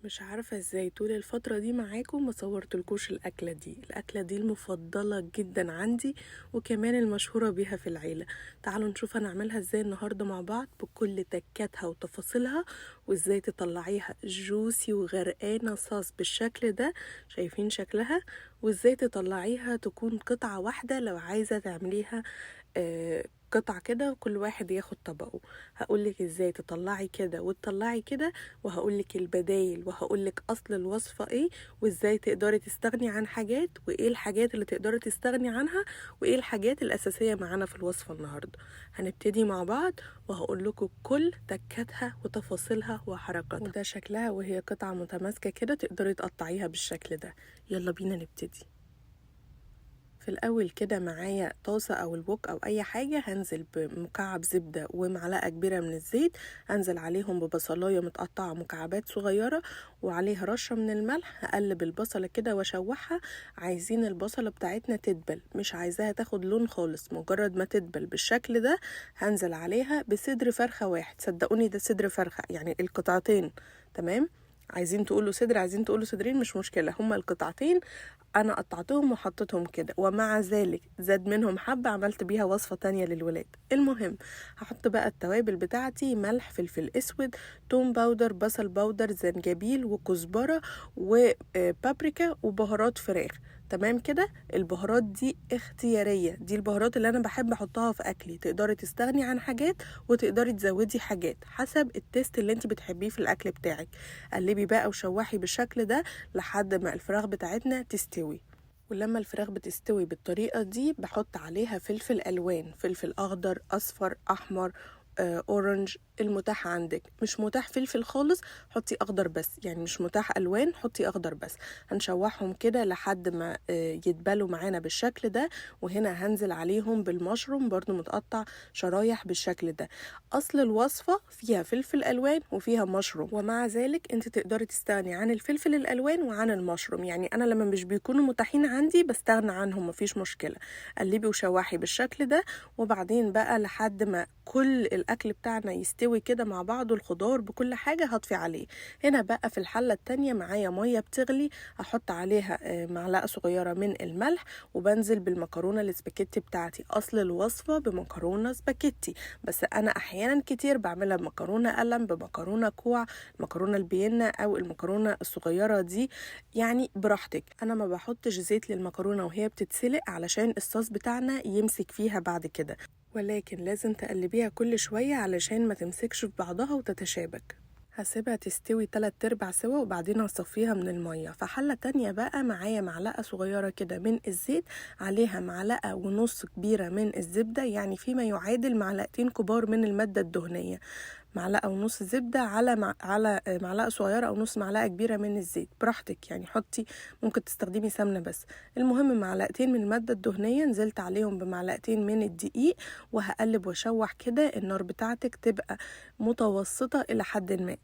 مش عارفة ازاي طول الفترة دي معاكم ما صورتلكوش الأكلة دي المفضلة جدا عندي، وكمان المشهورة بيها في العيلة. تعالوا نشوف هنعملها ازاي النهاردة مع بعض بكل تكاتها وتفاصيلها، وازاي تطلعيها جوسي وغرقانة صوص بالشكل ده. شايفين شكلها؟ وازاي تطلعيها تكون قطعة واحدة لو عايزة تعمليها قطع كده وكل واحد ياخد طبقه. هقولك ازاي تطلعي كده وتطلعي كده، وهقولك البدايل، وهقولك اصل الوصفة ايه، وازاي تقدري تستغني عن حاجات، وايه الحاجات اللي تقدري تستغني عنها، وايه الحاجات الاساسية معانا في الوصفة النهاردة. هنبتدي مع بعض وهقولكوا كل تكاتها وتفاصيلها وحركاتها، وده شكلها وهي قطعة متماسكة كده تقدري تقطعيها بالشكل ده. يلا بينا نبتدي. في الاول كده معايا طاسه او الوك او اي حاجه، هنزل بمكعب زبده ومعلقه كبيره من الزيت، هنزل عليهم ببصلايه متقطعه مكعبات صغيره وعليها رشه من الملح. هقلب البصله كده واشوحها. عايزين البصله بتاعتنا تدبل، مش عايزاها تاخد لون خالص، مجرد ما تدبل بالشكل ده هنزل عليها بصدر فرخه واحد. صدقوني ده صدر فرخه، يعني القطعتين. تمام؟ عايزين تقولوا صدر، عايزين تقولوا صدرين، مش مشكله، هما القطعتين انا قطعتهم وحطيتهم كده. ومع ذلك زاد منهم حبة، عملت بيها وصفة تانية للولاد. المهم هحط بقى التوابل بتاعتي: ملح، فلفل اسود، توم باودر، بصل باودر، زنجبيل وكزبرة وبابريكا وبهارات فراخ. تمام كده. البهارات دي اختيارية، دي البهارات اللي انا بحب احطها في اكلي. تقدري تستغني عن حاجات وتقدري تزودي حاجات حسب التيست اللي انت بتحبيه في الاكل بتاعك. قلبي بقى وشوحي بالشكل ده لحد ما الفراخ بتاعتنا تستوي. ولما الفراخ بتستوي بالطريقة دي بحط عليها فلفل ألوان: فلفل أخضر، أصفر، أحمر، أورنج، المتاح عندك. مش متاح فلفل خالص حطي أخضر بس، يعني مش متاح ألوان حطي أخضر بس. هنشوحهم كده لحد ما يتبلوا معانا بالشكل ده. وهنا هنزل عليهم بالمشروم برضو متقطع شرايح بالشكل ده. أصل الوصفة فيها فلفل ألوان وفيها مشروم، ومع ذلك انت تقدري تستغني عن الفلفل الألوان وعن المشروم. يعني أنا لما مش بيكونوا متاحين عندي بستغنى عنهم، مفيش مشكلة. قلبي وشوحي بالشكل ده. وبعدين بقى لحد ما كل الأكل بتاعنا يستوي كده مع بعضه، الخضار بكل حاجة، هطفي عليه. هنا بقى في الحلة التانية معايا مية بتغلي، هحط عليها معلقة صغيرة من الملح، وبنزل بالمكرونة الاسباجيتي بتاعتي. أصل الوصفة بمكرونة سباجيتي، بس أنا أحيانا كتير بعملها بمكرونة قلم، بمكرونة كوع، المكرونة البينة أو المكرونة الصغيرة دي، يعني براحتك. أنا ما بحطش زيت للمكرونة وهي بتتسلق علشان الصوص بتاعنا يمسك فيها بعد كده، ولكن لازم تقلبيها كل شوية علشان ما تمسكش في بعضها وتتشابك. هسيبها تستوي 3/4 سوا وبعدين هصفيها من المية. في حلة تانية بقى معايا معلقة صغيرة كده من الزيت، عليها معلقة ونص كبيرة من الزبدة، يعني فيما يعادل معلقتين كبار من المادة الدهنية. معلقة ونص زبدة على معلقة صغيرة أو نص معلقة كبيرة من الزيت، براحتك يعني حطي. ممكن تستخدمي سمنة بس. المهم معلقتين من المادة الدهنية، نزلت عليهم بمعلقتين من الدقيق، وهقلب واشوح كده. النار بتاعتك تبقى متوسطة إلى حد ما.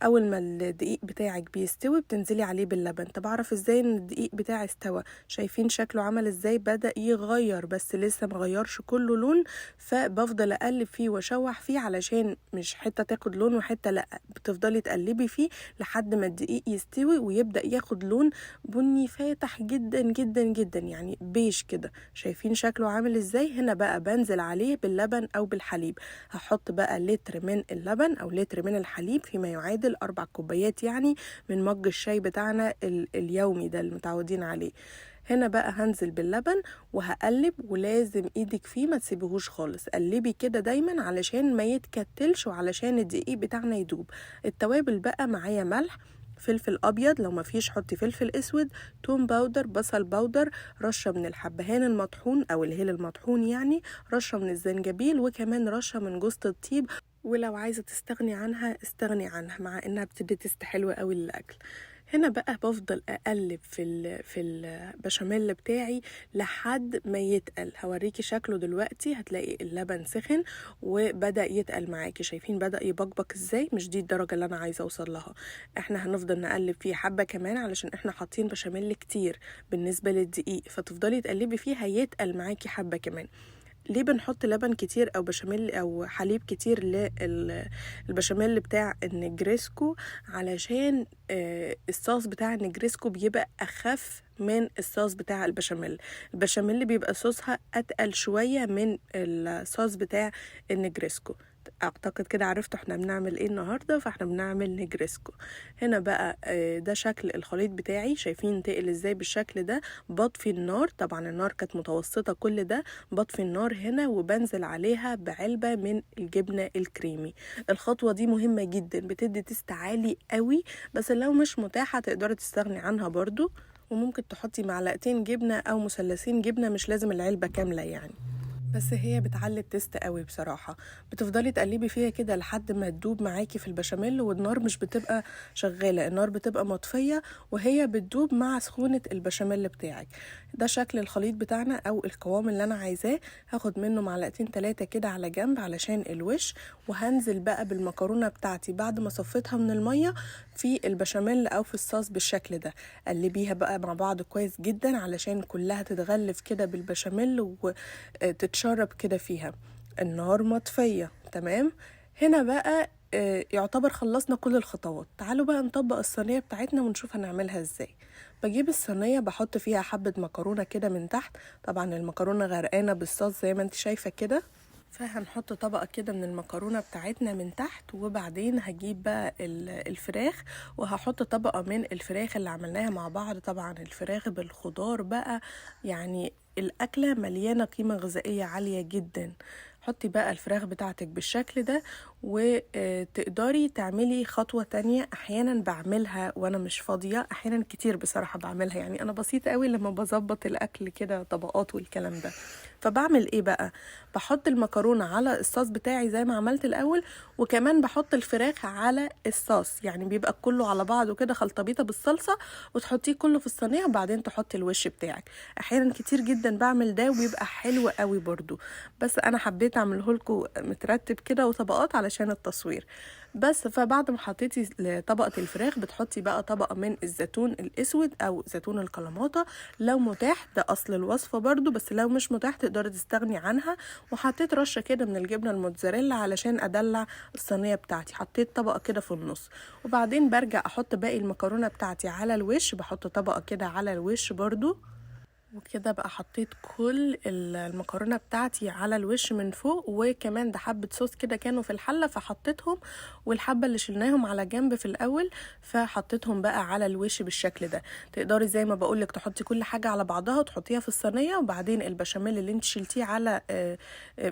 اول ما الدقيق بتاعك بيستوي بتنزلي عليه باللبن. طب اعرف ازاي ان الدقيق بتاعي استوى؟ شايفين شكله عمل ازاي؟ بدأ يغير بس لسه مغيرش كله لون، فبفضل اقلب فيه واشوح فيه علشان مش حته تاخد لون وحته لا. بتفضلي تقلبي فيه لحد ما الدقيق يستوي ويبدأ ياخد لون بني فاتح جدا جدا جدا، يعني بيج كده. شايفين شكله عامل ازاي؟ هنا بقى بنزل عليه باللبن او بالحليب. هحط بقى لتر من اللبن او لتر من الحليب، فيما يعادل 4 كوبايات يعني من مج الشاي بتاعنا اليومي ده اللي متعودين عليه. هنا بقى هنزل باللبن وهقلب، ولازم ايدك فيه ما تسيبهوش خالص. قلبي كده دايما علشان ما يتكتلش وعلشان الدقيق بتاعنا يدوب. التوابل بقى معايا: ملح، فلفل ابيض، لو ما فيش حطي فلفل اسود، توم باودر، بصل باودر، رشه من الحبهان المطحون او الهيل المطحون يعني، رشه من الزنجبيل، وكمان رشه من جوز الطيب. ولو عايزه تستغني عنها استغني عنها، مع انها بتدي تست حلوه قوي للاكل. هنا بقى بفضل اقلب في البشاميل بتاعي لحد ما يتقل. هوريكي شكله دلوقتي، هتلاقي اللبن سخن وبدأ يتقل معاكي. شايفين بدأ يبقبق ازاي؟ مش دي الدرجة اللي انا عايزة اوصل لها. احنا هنفضل نقلب فيه حبة كمان علشان احنا حاطين بشاميل كتير بالنسبة للدقيق، فتفضلي تقلبي فيه هيتقل معاكي حبة كمان. ليه بنحط لبن كتير او بشاميل او حليب كتير للبشاميل بتاع النجريسكو؟ علشان الصوص بتاع النجريسكو بيبقى اخف من الصوص بتاع البشاميل بيبقى صوصها اتقل شوية من الصوص بتاع النجريسكو. اعتقد كده عرفتوا احنا بنعمل ايه النهارده. فاحنا بنعمل نجريسكو. هنا بقى ده شكل الخليط بتاعي، شايفين تقل ازاي بالشكل ده. بطفي النار، طبعا النار كانت متوسطه كل ده. بطفي النار هنا وبنزل عليها بعلبه من الجبنه الكريمي. الخطوه دي مهمه جدا، بتدي تيست عالي قوي، بس لو مش متاحه تقدري تستغني عنها برضو. وممكن تحطي معلقتين جبنه او مثلثين جبنه، مش لازم العلبه كامله يعني، بس هي بتعلي التست قوي بصراحة. بتفضلي تقلبي فيها كده لحد ما تدوب معاكي في البشاميل، والنار مش بتبقى شغالة، النار بتبقى مطفية وهي بتدوب مع سخونة البشاميل بتاعك. ده شكل الخليط بتاعنا او القوام اللي انا عايزاه. هاخد منه معلقتين 3 كده على جنب علشان الوش، وهنزل بقى بالمكرونة بتاعتي بعد ما صفيتها من المية في البشاميل او في الصوص بالشكل ده. قلبيها بقى مع بعض كويس جدا علشان كلها تتغلف كده بالبشاميل وتتشرب كده فيها. النار مطفية تمام. هنا بقى يعتبر خلصنا كل الخطوات. تعالوا بقى نطبق الصينية بتاعتنا ونشوف هنعملها ازاي. بجيب الصينية بحط فيها حبة مكرونة كده من تحت، طبعا المكرونة غرقانة بالصوص زي ما انت شايفة كده. فهنحط طبقة كده من المكرونة بتاعتنا من تحت، وبعدين هجيب بقى الفراخ وهحط طبقة من الفراخ اللي عملناها مع بعض. طبعا الفراخ بالخضار بقى يعني الأكلة مليانة قيمة غذائية عالية جدا. حطي بقى الفراخ بتاعتك بالشكل ده، وتقدري تعملي خطوة تانية. احيانا بعملها وانا مش فاضية، احيانا كتير بصراحة بعملها، يعني انا بسيطة قوي لما بظبط الاكل كده طبقات والكلام ده. فبعمل ايه بقى؟ بحط المكرونة على الصوص بتاعي زي ما عملت الاول، وكمان بحط الفراخ على الصوص، يعني بيبقى كله على بعضه كده خلطبيطة بالصلصة، وتحطيه كله في الصينية وبعدين تحطي الوش بتاعك. احيانا كتير جدا بعمل ده وبيبقى حلو قوي برضو، بس انا حبيت اعمله لكم مترتب كده وطبقات علشان التصوير بس. فبعد ما حطيتي طبقة الفراخ بتحطي بقى طبقة من الزيتون الاسود او زيتون الكلاماتا لو متاح، ده اصل الوصفة برضو، بس لو مش متاح تقدري تستغني عنها. وحطيت رشة كده من الجبنة الموتزاريلا علشان ادلع الصينية بتاعتي. حطيت طبقة كده في النص، وبعدين برجع احط باقي المكرونة بتاعتي على الوش. بحط طبقة كده على الوش برضو، وكده بقى حطيت كل المكرونة بتاعتي على الوش من فوق. وكمان ده حبة صوص كده كانوا في الحلة فحطيتهم، والحبة اللي شلناهم على جنب في الأول فحطيتهم بقى على الوش بالشكل ده. تقدري زي ما بقولك تحطي كل حاجة على بعضها وتحطيها في الصينية، وبعدين البشاميل اللي انت شلتيه على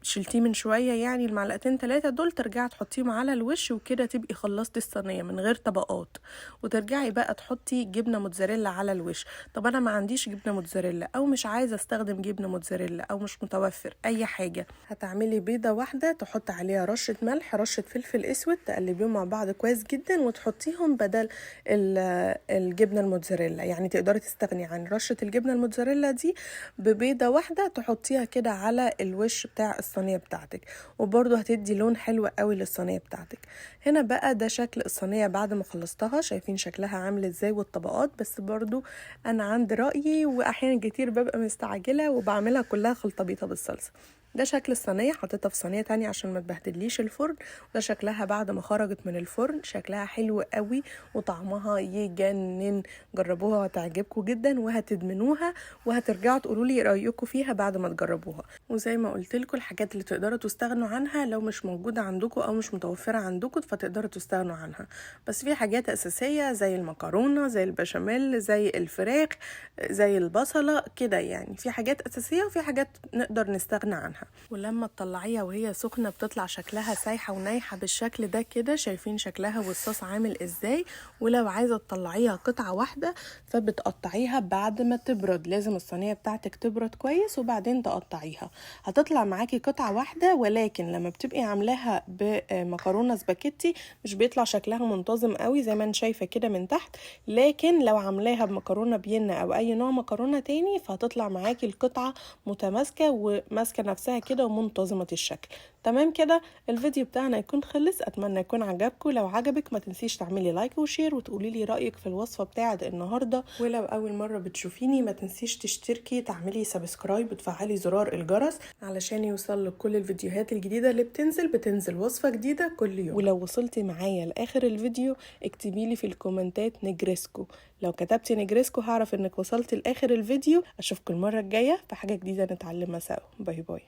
شلتيه من شوية يعني المعلقتين 3 دول ترجعي تحطيهم على الوش، وكده تبقي خلصتي الصينية من غير طبقات. وترجعي بقى تحطي جبنة موتزاريلا على الوش. طب انا ما عنديش جبنة موتزاريلا او مش عايزه استخدم جبنه موتزاريلا او مش متوفر اي حاجه، هتعملي بيضه واحده تحط عليها رشه ملح رشه فلفل اسود، تقلبيهم مع بعض كويس جدا وتحطيهم بدل الجبنه الموتزاريلا. يعني تقدري تستغني عن رشه الجبنه الموتزاريلا دي ببيضه واحده تحطيها كده على الوش بتاع الصينيه بتاعتك، وبرده هتدي لون حلو قوي للصينيه بتاعتك. هنا بقى ده شكل الصينيه بعد ما خلصتها، شايفين شكلها عامل ازاي والطبقات. بس برضو انا عندي رايي، واحيانا كتير ببقى مستعجله وبعملها كلها خلطبيطه بالصلصه. ده شكل الصينيه، حطيتها في صينيه تانية عشان ما تبهدليش الفرن. وده شكلها بعد ما خرجت من الفرن، شكلها حلو قوي وطعمها يجنن. جربوها وهتعجبكم جدا وهتدمنوها، وهترجعوا تقولوا لي رايكم فيها بعد ما تجربوها. وزي ما قلت لكم الحاجات اللي تقدروا تستغنوا عنها لو مش موجوده عندكم او مش متوفره عندكم فتقدروا تستغنوا عنها. بس في حاجات اساسيه زي المكرونه، زي البشاميل، زي الفراخ، زي البصله كده، يعني في حاجات اساسيه وفي حاجات نقدر نستغنى عنها. ولما تطلعيها وهي سخنه بتطلع شكلها سايحه ونايحه بالشكل ده كده، شايفين شكلها والصوص عامل ازاي. ولو عايزه تطلعيها قطعه واحده فبتقطعيها بعد ما تبرد، لازم الصينيه بتاعتك تبرد كويس وبعدين تقطعيها. هتطلع معاكي قطعه واحده، ولكن لما بتبقي عاملاها بمكرونه سباكيتي مش بيطلع شكلها منتظم قوي زي ما انت شايفه كده من تحت. لكن لو عاملاها بمكرونه بينا او اي نوع مكرونه تاني فهتطلع معاكي القطعه متماسكه وماسكه نفسها كده ومنتظمه الشكل. تمام كده الفيديو بتاعنا يكون خلص. اتمنى يكون عجبكم. لو عجبك ما تنسيش تعملي لايك وشير وتقولي لي رايك في الوصفه بتاعه النهارده. ولو اول مره بتشوفيني ما تنسيش تشتركي، تعملي سبسكرايب وتفعلي زرار الجرس علشان يوصلك كل الفيديوهات الجديده اللي بتنزل وصفه جديده كل يوم. ولو وصلتي معايا لاخر الفيديو اكتبي لي في الكومنتات نجرسكو. لو كتبتي نجرسكو هعرف انك وصلتي لاخر الفيديو. اشوفكم المره الجايه في حاجه جديده نتعلمها سوا. باي باي.